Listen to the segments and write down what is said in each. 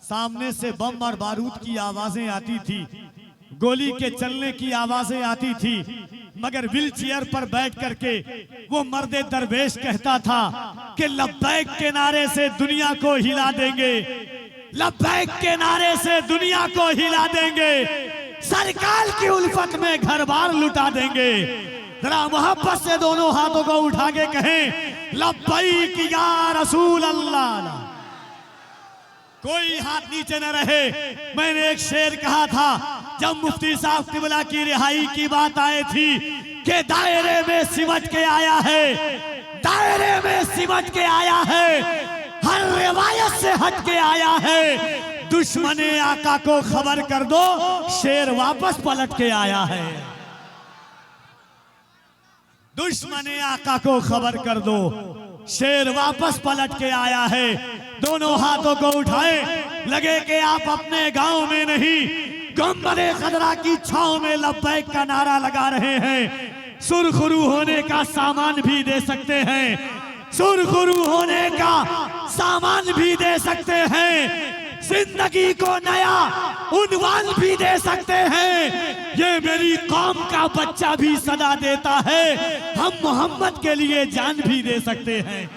सामने से बम और बारूद की आवाजें आती थी, गोली के चलने की आवाजें आती थी, मगर व्हील चेयर पर बैठ करके वो मर्दे दरवेश कहता था कि लब्बैक के नारे से दुनिया को हिला देंगे, लब्बैक के नारे से दुनिया को हिला देंगे, सरकार की उल्फत में घर बार लुटा देंगे। जरा मोहब्बत से दोनों हाथों को उठा के कहें लब्बैक या रसूल अल्लाह। कोई हाथ नीचे न रहे। मैंने एक शेर कहा था जब मुफ्ती साहब किबला की रिहाई की बात आई थी कि दायरे में सिमट के आया है, दायरे में सिमट के आया है, हर रिवायत से हट के आया है। दुश्मने आका को खबर कर दो, शेर वापस पलट के आया है। दुश्मने आका को खबर कर दो, शेर वापस पलट के आया है। दोनों हाथों को उठाए, लगे कि आप अपने गांव में नहीं, गुंबदे खदरा की छांव में लब्बैक का नारा लगा रहे हैं। सुरखरू होने का सामान भी दे सकते हैं, सुरखरू होने का सामान भी दे सकते हैं, जिंदगी को नया उन्वान भी दे सकते हैं। ये मेरी कौम का बच्चा भी सदा देता है, हम मोहम्मद के लिए जान भी दे सकते हैं।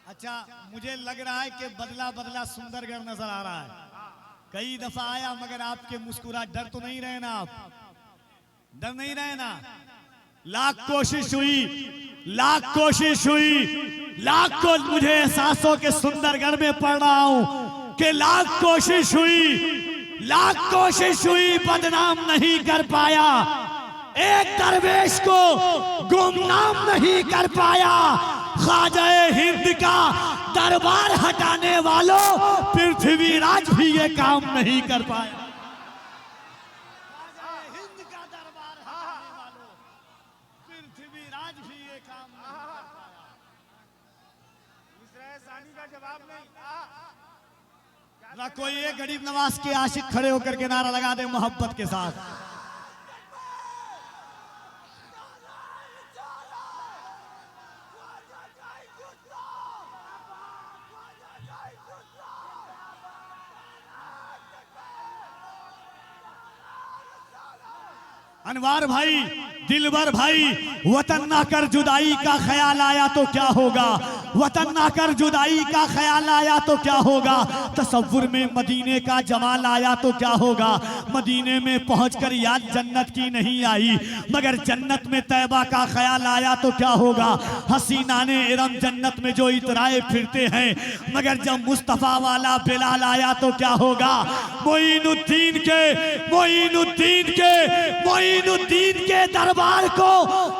अच्छा, मुझे लग रहा है कि बदला बदला सुंदरगढ़ नजर आ रहा है। कई दफा आया मगर आपके मुस्कुरा, डर तो नहीं रहे ना आप? डर नहीं रहे ना? लाख कोशिश हुई, लाख कोशिश हुई, लाख को मुझे एहसासों के सुंदरगढ़ में पढ़ रहा हूं कि लाख कोशिश हुई, लाख कोशिश हुई, बदनाम नहीं कर पाया। एक दरवेश को गुमनाम नहीं कर पाया। ख्वाजाए हिंद का दरबार हटाने वालों, पृथ्वीराज भी ये काम नहीं कर पाया। ख्वाजाए हिंद का दरबार हटाने वालों, पृथ्वीराज भी ये काम नहीं कर पाया। दूसरा सानी का जवाब नहीं। ना कोई एक गरीब नवाज के आशिक खड़े होकर के नारा लगा दे मोहब्बत के साथ। अनवार भाई, दिलबर भाई, वतन ना कर जुदाई का ख्याल आया तो क्या होगा, वतन ना कर जुदाई का ख्याल आया तो क्या होगा, तसव्वुर में मदीने का जमाल आया तो क्या होगा। मदीने में पहुंचकर याद जन्नत की नहीं आई, मगर जन्नत में तैबा का ख्याल आया तो क्या होगा। हसीनाने इरम जन्नत में जो इतराए फिरते हैं, मगर जब मुस्तफ़ा वाला बिलाल आया तो क्या होगा। मोइनुद्दीन के मोइनुद्दीन के मोइनुद्दीन के दरबार को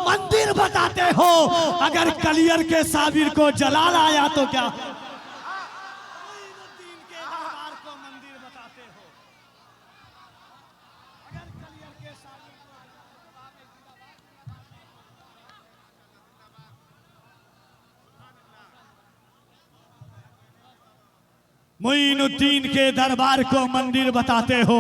मंदिर बताते हो, अगर कलियर के साबिर को जलाल आया तो क्या। मोइनुद्दीन के दरबार को मंदिर बताते हो, अगर कलियर के साबिर को। मोइनुद्दीन के दरबार को मंदिर बताते हो,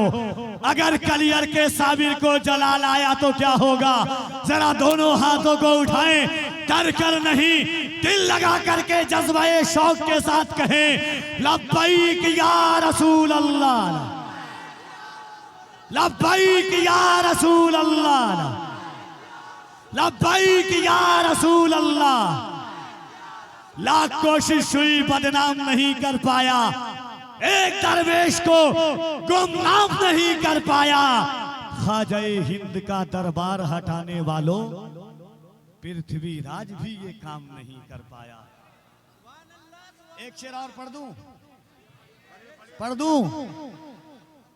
अगर कलियर के साबिर को जलाल आया तो क्या होगा। जरा दोनों हाथों को उठाएं, डर कर नहीं, दिल लगा करके जज्बाए शौक के साथ कहें लब्बैक या रसूल अल्लाह, लब्बैक या रसूल अल्लाह, लब्बैक या रसूल अल्लाह। लाख कोशिश हुई, बदनाम नहीं कर पाया। एक दरवेश को गुमनाम नहीं कर पाया। ख्वाजाए हिंद का दरबार हटाने वालों, पृथ्वीराज भी ये काम नहीं कर पाया। एक शेर और पढ़ दूं, पढ़ दूं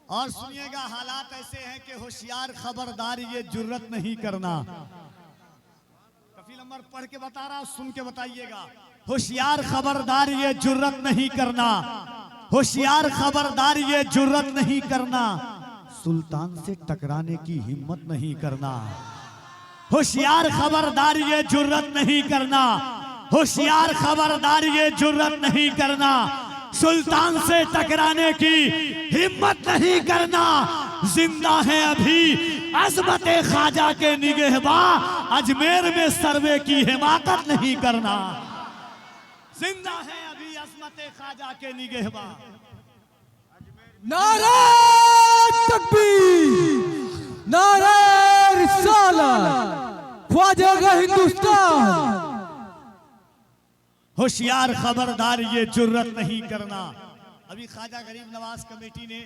और सुनिएगा। हालात ऐसे हैं कि होशियार खबरदार ये जुर्रत नहीं करना। कफील अमर पढ़ के बता रहा, सुन के बताइएगा। होशियार खबरदार ये जुर्रत नहीं करना, होशियार खबरदार ये जुर्रत नहीं करना, सुल्तान से टकराने की हिम्मत नहीं करना। होशियार खबरदार ये जुर्रत नहीं करना, होशियार खबरदार ये जुर्रत नहीं करना, सुल्तान से टकराने की हिम्मत नहीं करना। जिंदा है अभी अजमत ख्वाजा के निगहबा, अजमेर में सर्वे की हिमाकत नहीं करना। जिंदा है अभी अजमत ख्वाजा के निगहबा। नारे तकबीर, नारे रिसालत, ख्वाजा का हिंदुस्तान। होशियार खबरदार, ये जुर्रत नहीं करना। अभी ख्वाजा गरीब नवाज कमेटी ने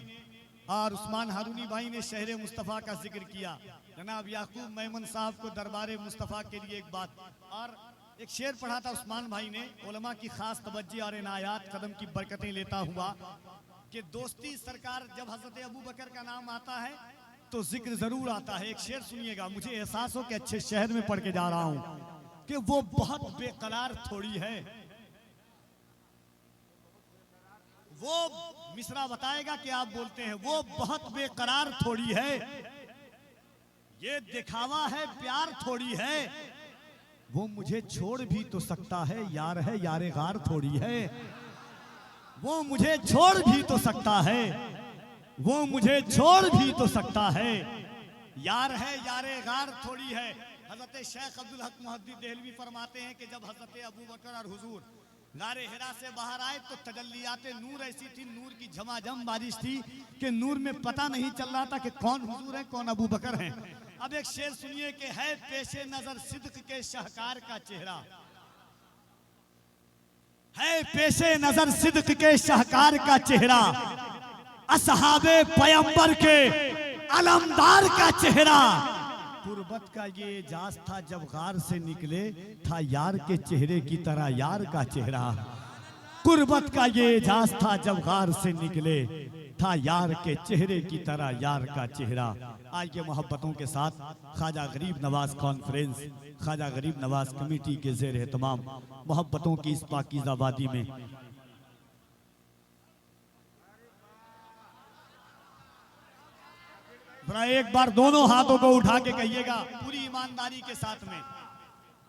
और उस्मान हारूनी भाई ने शहर मुस्तफ़ा का जिक्र किया। जनाब याकूब मेमन साहब को दरबार मुस्तफ़ा के लिए एक बात और एक शेर पढ़ा था उस्मान भाई ने, उलमा की खास तवज्जो और इनायात कदम की बरकतें लेता हुआ कि दोस्ती सरकार जब हजरत अबू बकर का नाम आता है तो जिक्र जरूर आता है। एक शेर सुनिएगा, मुझे एहसास हो कि अच्छे शहर में पढ़ के जा रहा हूं कि वो बहुत बेकरार थोड़ी है। वो मिसरा बताएगा कि आप बोलते हैं, वो बहुत बेकरार थोड़ी है, ये दिखावा है प्यार थोड़ी है, वो मुझे छोड़ भी तो सकता है, यार है यारे गार थोड़ी है। वो मुझे छोड़ भी तो सकता है, वो मुझे छोड़ भी तो सकता है, यार है यारे गार थोड़ी है। हजरत शेख अब्दुल हक मुहद्दिस देहलवी फरमाते हैं कि जब हजरत अबू बकर और हुजूर गारे हिरा से बाहर आए तो तजल्लियाते नूर ऐसी थी, नूर की झमाझम बारिश थी कि नूर में पता नहीं चल रहा था कि कौन हुजूर है कौन अबू बकर है। अब एक शेर सुनिए कि है पेशे नजर सिद्क के शाहकार का चेहरा, है पेशे नजर सिद्क के शाहकार का चेहरा, असहाबे पैगंबर के अलमदार का चेहरा। गुर्बत का ये एजाज था जब गार से निकले, था यार के चेहरे की तरह यार का चेहरा। गुर्बत का ये एजाज था जब गार से निकले, था यार के चेहरे की तरह यार का चेहरा। आइए मोहब्बतों के साथ ख्वाजा गरीब नवाज कॉन्फ्रेंस, ख्वाजा गरीब नवाज कमेटी के ज़ेर एहतमाम मोहब्बतों की इस पाकीज़ा वादी में एक बार दोनों हाथों को उठा के कहिएगा पूरी ईमानदारी के साथ में,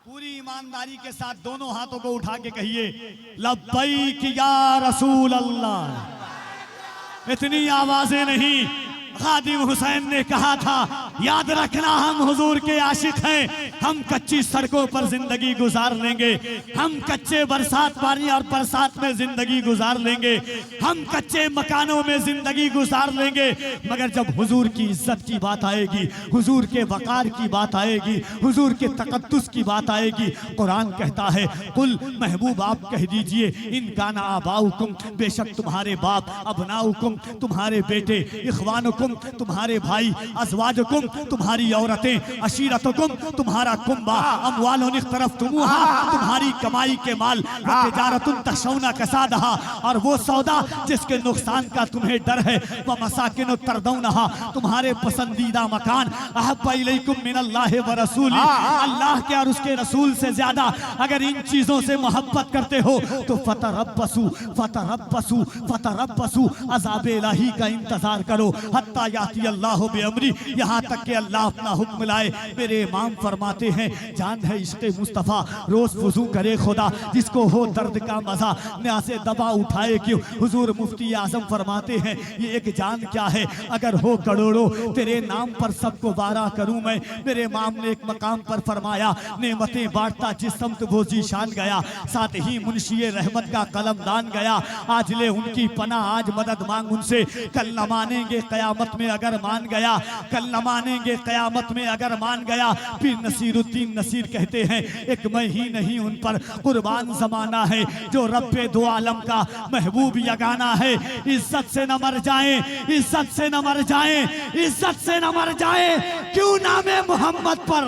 पूरी ईमानदारी के साथ दोनों हाथों को उठा के कहिए लब्बैक या रसूल अल्लाह। इतनी आवाजें नहीं, खादिम हुसैन ने कहा था याद रखना हम हुजूर के आशिक हैं, हम कच्ची सड़कों पर जिंदगी गुजार लेंगे, हम कच्चे बरसात पानी और बरसात में जिंदगी गुजार लेंगे, हम कच्चे मकानों में जिंदगी गुजार लेंगे, मगर जब हुजूर की इज्जत की बात आएगी, हुजूर के वकार की बात आएगी, हुजूर के तकद्दुस की बात आएगी, कुरान कहता है कुल महबूब आप कह दीजिए इन काना आबाउकुम, बेशक तुम्हारे बाप, अबनाउकुम तुम्हारे बेटे, इखवानुकुम तुम्हारे भाई, अज़वाजुकुम तुम्हारी औरतें, अशीरतुकुम तुम्हारा कुंबा, अमवालुन इख्तरफ्तुमूहा तुम्हारी कमाई के माल, व तिजारतुन तखशौना कसादहा और वो सौदा जिसके नुकसान का तुम्हें डर है, व मसाकिन तरदौनहा तुम्हारे पसंदीदा मकान, अहब्बा इलैकुम मिनल्लाहि व रसूली, अल्लाह के और उसके रसूल से ज्यादा अगर इन चीजों से मोहब्बत करते हो तो फतरब्बसू फतरब्बसू फतरब्बसू अज़ाब इलाही का इंतजार करो हत्ता याती अल्लाह बेअमरी, यहाँ तक कि अल्लाह अपना हुक्म लाए। मेरे इमाम फरमाते हैं जान है इश्क़ मुस्तफ़ा रोज वुज़ू करे खुदा, जिसको हो दर्द का मजा ना से दबा उठाए क्यों। हुजूर मुफ्ती आजम फरमाते हैं ये एक जान क्या है, अगर हो करोड़ों तेरे नाम पर सबको वारा करूं मैं। मेरे इमाम ने एक मकाम पर फरमाया नेमतें बांटता जिस समत वो जीशान गया, साथ ही मुंशी रहमत का कलमदान गया, आज ले उनकी पनाह आज मदद मांग उनसे, कल न मानेंगे कयामत में अगर मान गया, कल न मानेंगे कयामत में अगर मान गया। फिर नसीरुद्दीन नसीर कहते हैं एक मैं ही नहीं उन पर कुर्बान जमाना है, जो रब्बे दो आलम का महबूब यगाना है। इज्जत से न मर जाए, इज्जत से न मर जाए, इज्जत से न मर जाए, क्यों नामे मोहम्मद पर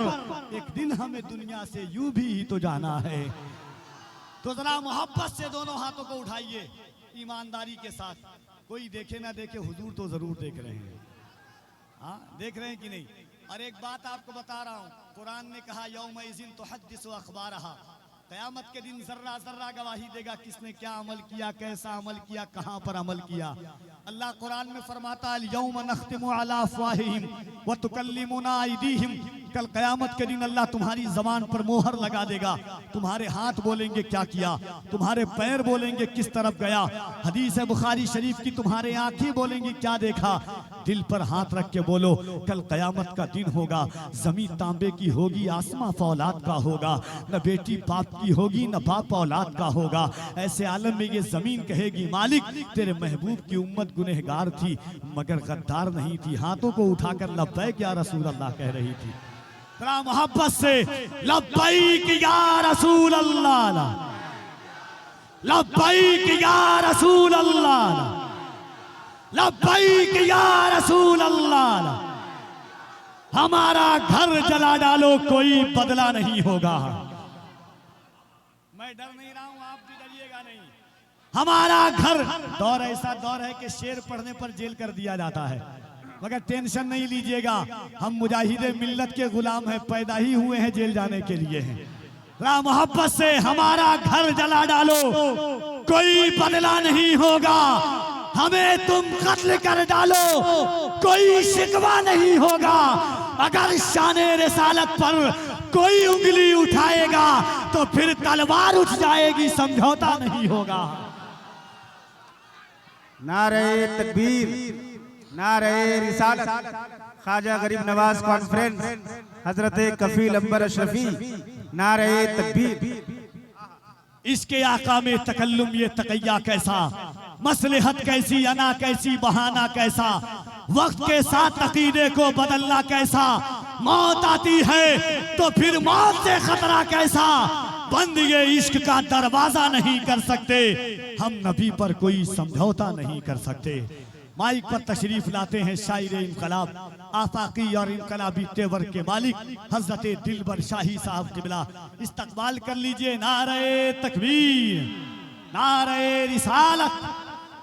एक दिन हमें दुनिया से यूं भी तो जाना है। तो जरा मोहब्बत से दोनों हाथों को उठाइए ईमानदारी के साथ, कोई देखे ना देखे हुजूर तो जरूर देख रहे हैं। हाँ देख रहे हैं कि नहीं। और एक बात आपको बता रहा हूँ, कुरान ने कहा यौमइज़िन तुहद्दिसु अखबारहा, क़यामत के दिन जर्रा जर्रा गवाही देगा किसने क्या अमल किया, कैसा अमल किया, कहाँ पर अमल किया। अल्लाह कुरान में फरमाता अल यौम नख्तिमु अला अफ़वाहिहिम व तुकल्लिमुना अयदीहिम, कल कयामत के दिन अल्लाह तुम्हारी जबान पर मोहर लगा देगा। तुम्हारे हाथ बोलेंगे क्या किया, तुम्हारे पैर बोलेंगे किस तरफ गया। हदीस है बुखारी शरीफ की, तुम्हारे आंखें बोलेंगी क्या देखा। दिल पर हाथ रख के बोलो, कल कयामत का दिन होगा, जमीन तांबे की होगी, आसमां फौलाद का होगा, न बेटी बाप की होगी न बाप औलाद का होगा। ऐसे आलम में ये जमीन कहेगी, मालिक तेरे महबूब की उम्मत गुनहगार थी मगर गद्दार नहीं थी। हाथों को उठाकर लब्बैक या रसूल अल्लाह कह रही थी। जरा मोहब्बत से लब्बैक या रसूल अल्लाह, लब्बैक या रसूल अल्लाह, लब्बैक या रसूल अल्लाह। हमारा घर जला डालो कोई बदला नहीं होगा। मैं डर नहीं रहा हूं, आप भी डरिएगा नहीं। हमारा घर, दौर ऐसा दौर है कि शेर पढ़ने पर जेल कर दिया जाता है, मगर टेंशन नहीं लीजिएगा, हम मुजाहिदे मिल्लत के गुलाम हैं, पैदा ही हुए हैं जेल जाने के लिए हैं। रा मोहब्बत से हमारा घर जला डालो कोई बदला नहीं होगा। हमें तुम कत्ल कर डालो कोई शिकवा नहीं होगा। अगर शाने रिसालत पर कोई उंगली उठाएगा तो फिर तलवार उठ जाएगी, समझौता नहीं होगा। नारे तकबीर, नारे रिसालत, ख्वाजा गरीब नवाज कॉन्फ्रेंस, हजरत कफील अंबर अशरफी, नारे तकबीर। इसके आका में तकल्लुम ये तकैया कैसा, मसलहत कैसी, अना कैसी, बहाना कैसा, वक्त के साथ अकीदे को बदलना कैसा। मौत आती है तो फिर मौत से खतरा कैसा। बंद ये इश्क का दरवाजा नहीं कर सकते, हम नबी पर कोई समझौता नहीं कर सकते। माइक पर तशरीफ लाते हैं शायर इनकलाब, आफाकी और इनकलाबी तेवर के मालिक हजरत दिलबर शाही साहब किबला। इस्तकबाल कर लीजिए। नारे तकबीर, नारे रिसालत।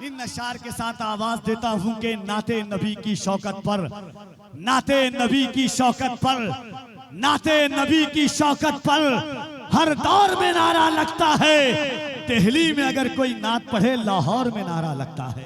इन अशार के साथ आवाज देता हूं कि नाते नबी की शौकत पर, नाते नबी की शौकत पर, नाते नबी की शौकत पर हर दौर में नारा लगता है। दिल्ली में अगर कोई नात पढ़े लाहौर में नारा लगता है।